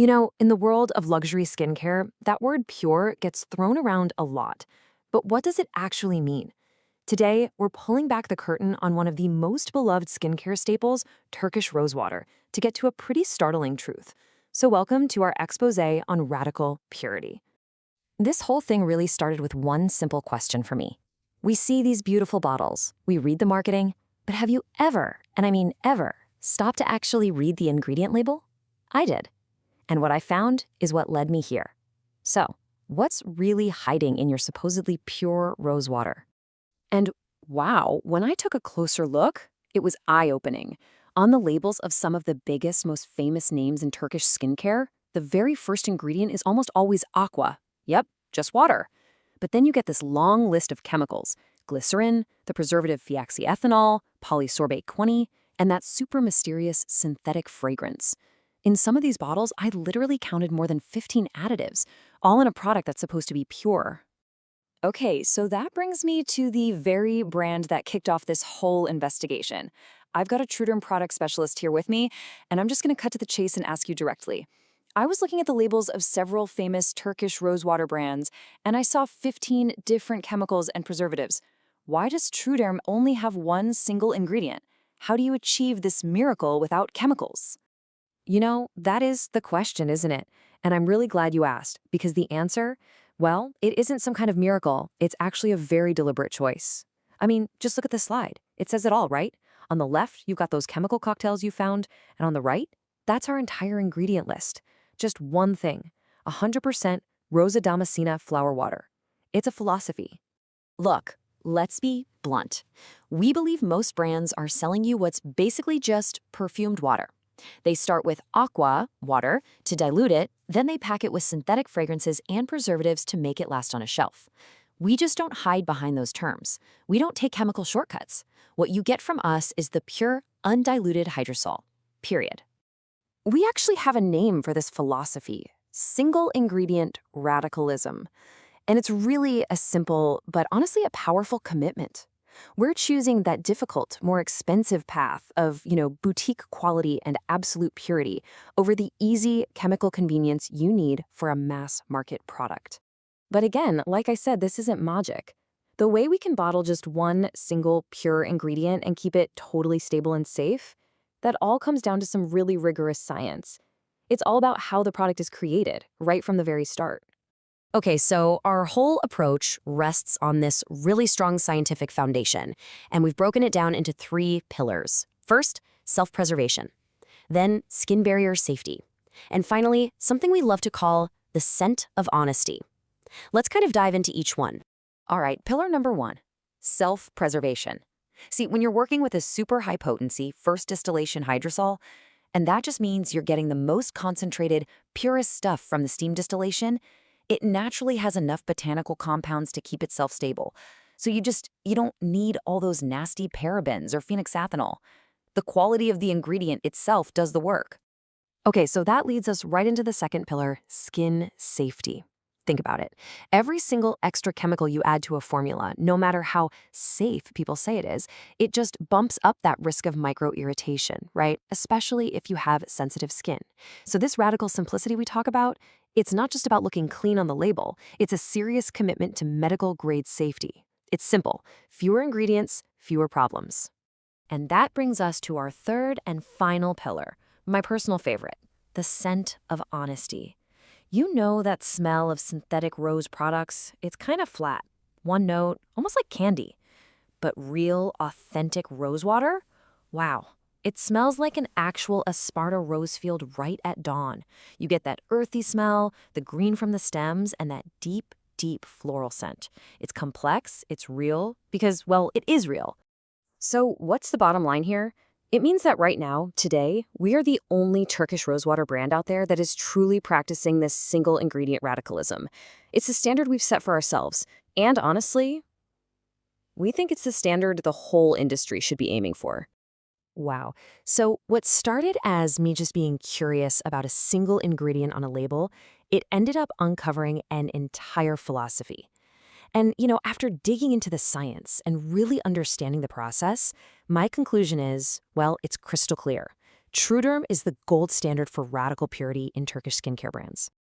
You know, in the world of luxury skincare, that word pure gets thrown around a lot. But what does it actually mean? Today, we're pulling back the curtain on one of the most beloved skincare staples, Turkish rosewater, to get to a pretty startling truth. So welcome to our expose on radical purity. This whole thing really started with one simple question for me. We see these beautiful bottles, we read the marketing, but have you ever, and I mean ever, stopped to actually read the ingredient label? I did. And what I found is what led me here. So, what's really hiding in your supposedly pure rosewater? And wow, when I took a closer look, it was eye-opening. On the labels of some of the biggest, most famous names in Turkish skincare, the very first ingredient is almost always aqua. Yep, just water. But then you get this long list of chemicals: glycerin, the preservative phenoxyethanol, polysorbate 20, and that super mysterious synthetic fragrance. In some of these bottles, I literally counted more than 15 additives, all in a product that's supposed to be pure. Okay, so that brings me to the very brand that kicked off this whole investigation. I've got a TRUEDERM product specialist here with me, and I'm just going to cut to the chase and ask you directly. I was looking at the labels of several famous Turkish rosewater brands, and I saw 15 different chemicals and preservatives. Why does TRUEDERM only have one single ingredient? How do you achieve this miracle without chemicals? You know, that is the question, isn't it? And I'm really glad you asked, because the answer, well, it isn't some kind of miracle. It's actually a very deliberate choice. I mean, just look at this slide. It says it all, right? On the left, you've got those chemical cocktails you found, and on the right, that's our entire ingredient list. Just one thing, 100% Rosa Damascena flower water. It's a philosophy. Look, let's be blunt. We believe most brands are selling you what's basically just perfumed water. They start with aqua, water, to dilute it, then they pack it with synthetic fragrances and preservatives to make it last on a shelf. We just don't hide behind those terms. We don't take chemical shortcuts. What you get from us is the pure, undiluted hydrosol. Period. We actually have a name for this philosophy: single ingredient radicalism. And it's really a simple, but honestly a powerful commitment. We're choosing that difficult, more expensive path of, boutique quality and absolute purity over the easy chemical convenience you need for a mass market product. But again, like I said, this isn't magic. The way we can bottle just one single pure ingredient and keep it totally stable and safe, that all comes down to some really rigorous science. It's all about how the product is created, right from the very start. Okay, so our whole approach rests on this really strong scientific foundation, and we've broken it down into 3 pillars. First, self-preservation. Then, skin barrier safety. And finally, something we love to call the scent of honesty. Let's kind of dive into each one. All right, pillar number 1, self-preservation. See, when you're working with a super high-potency first distillation hydrosol, and that just means you're getting the most concentrated, purest stuff from the steam distillation, it naturally has enough botanical compounds to keep itself stable. So you don't need all those nasty parabens or phenoxyethanol. The quality of the ingredient itself does the work. Okay, so that leads us right into the second pillar, skin safety. Think about it. Every single extra chemical you add to a formula, no matter how safe people say it just bumps up that risk of micro-irritation, right? Especially if you have sensitive skin. So this radical simplicity we talk about, it's not just about looking clean on the label. It's a serious commitment to medical-grade safety. It's simple. Fewer ingredients, fewer problems. And that brings us to our third and final pillar, my personal favorite, the scent of honesty. You know that smell of synthetic rose products? It's kind of flat, one note, almost like candy. But real, authentic rosewater? Wow. It smells like an actual Isparta rose field right at dawn. You get that earthy smell, the green from the stems, and that deep, deep floral scent. It's complex, it's real, because, well, it is real. So what's the bottom line here? It means that right now, today, we are the only Turkish rosewater brand out there that is truly practicing this single ingredient radicalism. It's the standard we've set for ourselves. And honestly, we think it's the standard the whole industry should be aiming for. Wow. So what started as me just being curious about a single ingredient on a label, it ended up uncovering an entire philosophy. And, after digging into the science and really understanding the process, my conclusion is, well, it's crystal clear. TRUEDERM is the gold standard for radical purity in Turkish skincare brands.